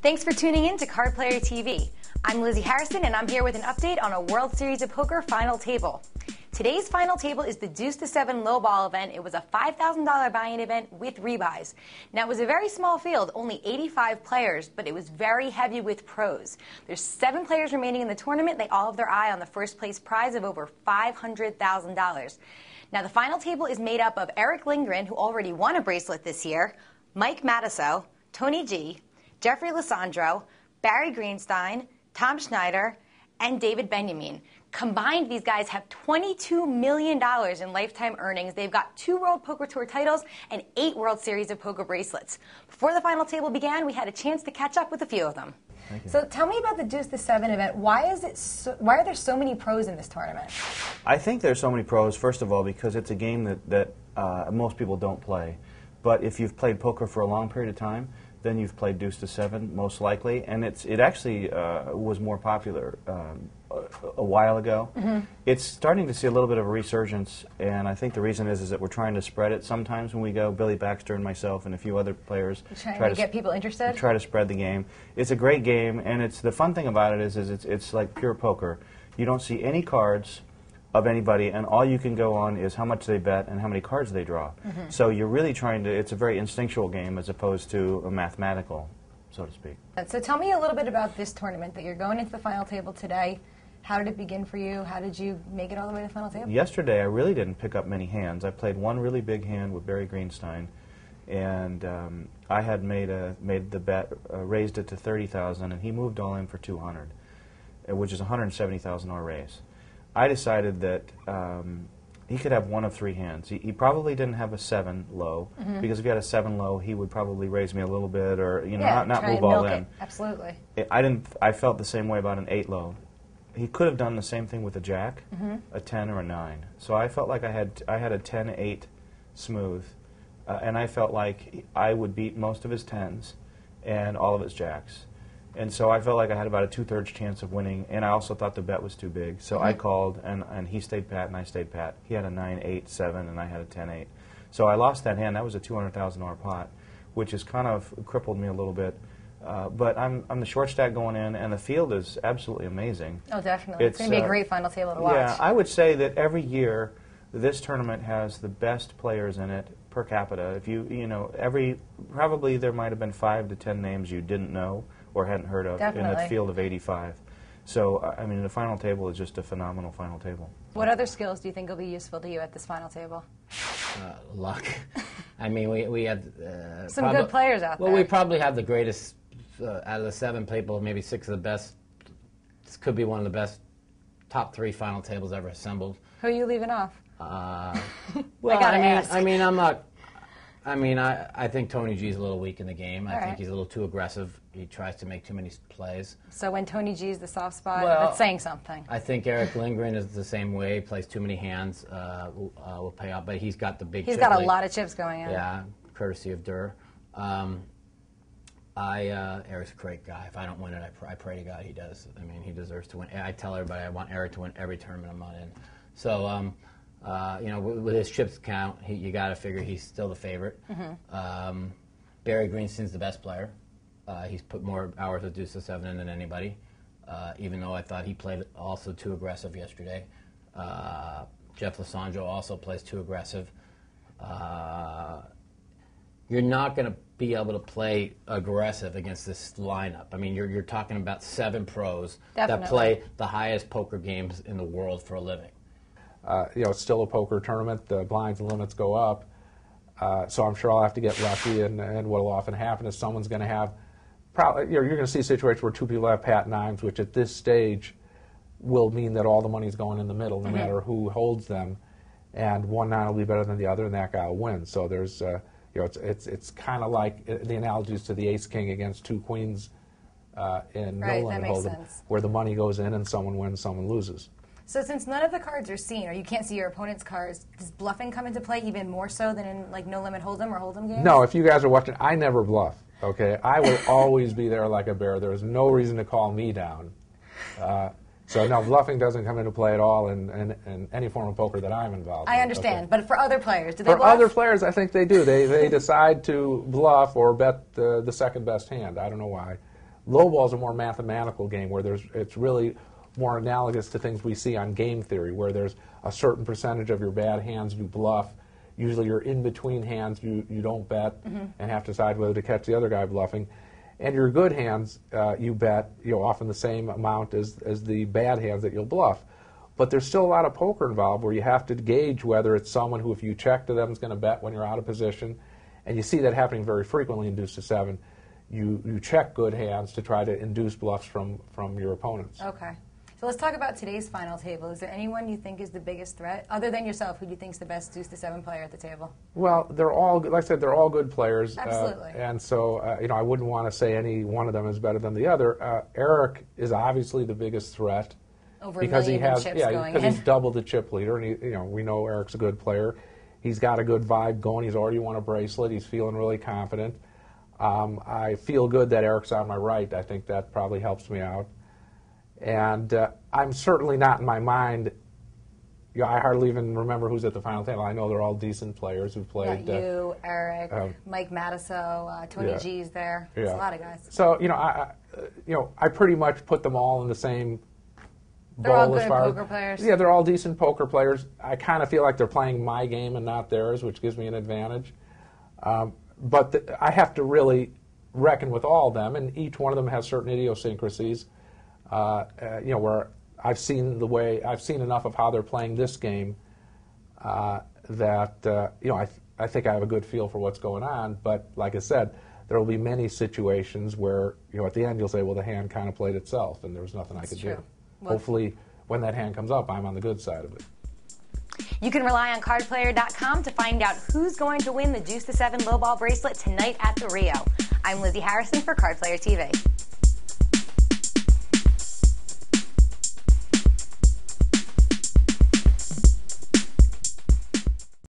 Thanks for tuning in to Card Player TV. I'm Lizzie Harrison, and I'm here with an update on a World Series of Poker final table. Today's final table is the Deuce to 7 lowball event. It was a $5,000 buy-in event with rebuys. Now, it was a very small field, only 85 players, but it was very heavy with pros. There's 7 players remaining in the tournament. They all have their eye on the first place prize of over $500,000. Now, the final table is made up of Eric Lindgren, who already won a bracelet this year, Mike Matusow, Tony G, Jeffrey Lissandro, Barry Greenstein, Tom Schneider, and David Benjamin. Combined, these guys have $22 million in lifetime earnings. They've got 2 World Poker Tour titles and 8 World Series of Poker bracelets. Before the final table began, we had a chance to catch up with a few of them. So tell me about the Deuce to 7 event. Why are there so many pros in this tournament? I think there's so many pros, first of all, because it's a game that most people don't play. But if you've played poker for a long period of time, then you've played Deuce to 7, most likely, and it actually was more popular a while ago. It's starting to see a little bit of a resurgence, and I think the reason is that we're trying to spread it. Sometimes when we go, Billy Baxter and myself and a few other players try to get people interested. Try to spread the game. It's a great game, and the fun thing about it is it's like pure poker. You don't see any cards of anybody, and all you can go on is how much they bet and how many cards they draw. So you're really trying to, it's a very instinctual game as opposed to a mathematical, so to speak. So tell me a little bit about this tournament that you're going into the final table today. How did it begin for you? How did you make it all the way to the final table? Yesterday I really didn't pick up many hands. I played one really big hand with Barry Greenstein, and I had made the bet, raised it to $30,000, and he moved all in for $200, which is a $170,000 raise. I decided that he could have one of 3 hands. He probably didn't have a 7 low, because if he had a 7 low, he would probably raise me a little bit, or not move all in. Absolutely. I felt the same way about an 8 low. He could have done the same thing with a jack, a 10 or a 9. So I felt like I had a 10-8 smooth, and I felt like I would beat most of his 10s and all of his jacks. And so I felt like I had about a 2/3 chance of winning, and I also thought the bet was too big. So I called, and he stayed pat, and I stayed pat. He had a 9-8, 7, and I had a 10-8. So I lost that hand. That was a $200,000 pot, which has kind of crippled me a little bit. But I'm the short stack going in, and the field is absolutely amazing. Oh, definitely. It's going to be a great final table to watch. Yeah, I would say that every year this tournament has the best players in it per capita. If probably there might have been 5 to 10 names you didn't know or hadn't heard of in a field of 85. So, I mean, the final table is just a phenomenal final table. What other skills do you think will be useful to you at this final table? Luck. I mean, we had some good players out there. Well, we probably have the greatest, out of the 7 people, maybe 6 of the best. This could be one of the best top 3 final tables ever assembled. Who are you leaving off? Well, I'm not. I mean, I think Tony G's a little weak in the game. I think he's a little too aggressive. He tries to make too many plays. So when Tony G's the soft spot, that's saying something. I think Eric Lindgren is the same way. He plays too many hands. Will pay off, but he's got the big. He's got a lot of chips going in. Yeah, courtesy of Durr. Eric's a great guy. If I don't win it, I pray to God he does. I mean, he deserves to win. I tell everybody I want Eric to win every tournament I'm not in. So. With his chips count, you got to figure he's still the favorite. Barry Greenstein's the best player. He's put more hours of Deuce to 7 in than anybody, even though I thought he played also too aggressive yesterday. Jeff Lissandro also plays too aggressive. You're not going to be able to play aggressive against this lineup. I mean, you're talking about 7 pros that play the highest poker games in the world for a living. It's still a poker tournament. The blinds and limits go up. So I'm sure I'll have to get lucky, and what will often happen is someone's going to have, you're going to see situations where 2 people have pat 9s, which at this stage will mean that all the money's going in the middle, no matter who holds them, and one 9 will be better than the other, and that guy will win. So there's, it's kind of like the analogies to the ace-king against 2 queens in no limit hold'em, where the money goes in and someone wins, someone loses. So since none of the cards are seen, or you can't see your opponent's cards, does bluffing come into play even more so than in like no limit hold'em or hold'em games? No, if you guys are watching, I never bluff. Okay, I will always be there like a bear. There's no reason to call me down. So no, bluffing doesn't come into play at all in any form of poker that I'm involved in. I understand, but for other players, do they bluff? For other players, I think they do. They decide to bluff or bet the second best hand. I don't know why. Low ball is a more mathematical game where it's really more analogous to things we see on game theory, where there's a certain percentage of your bad hands you bluff. Usually you're in between hands, you don't bet and have to decide whether to catch the other guy bluffing. And your good hands, you bet, often the same amount as the bad hands that you'll bluff. But there's still a lot of poker involved where you have to gauge whether it's someone who, if you check to them, is going to bet when you're out of position. And you see that happening very frequently in deuce to seven. You check good hands to try to induce bluffs from your opponents. Okay. So let's talk about today's final table. Is there anyone you think is the biggest threat, other than yourself? Who do you think is the best deuce to seven player at the table? Well, they're all, like I said, they're all good players. Absolutely. And so, I wouldn't want to say any one of them is better than the other. Eric is obviously the biggest threat. Over because a he million has, chips yeah, going because in. he's double the chip leader, and we know Eric's a good player. He's got a good vibe going. He's already won a bracelet. He's feeling really confident. I feel good that Eric's on my right. I think that probably helps me out. And I'm certainly not in my mind. I hardly even remember who's at the final table. I know they're all decent players who've played. You, Eric, Mike Matasso, Tony G's there. There's a lot of guys. So I pretty much put them all in the same. They're all good poker players. Yeah, they're all decent poker players. I kind of feel like they're playing my game and not theirs, which gives me an advantage. But I have to really reckon with all of them, and each one of them has certain idiosyncrasies. Where I've seen enough of how they're playing this game that I think I have a good feel for what's going on. But like I said, there will be many situations where at the end you'll say, well, the hand kind of played itself, and there was nothing I could do. Well, hopefully, when that hand comes up, I'm on the good side of it. You can rely on cardplayer.com to find out who's going to win the Deuce to Seven lowball bracelet tonight at the Rio. I'm Lizzie Harrison for Card Player TV.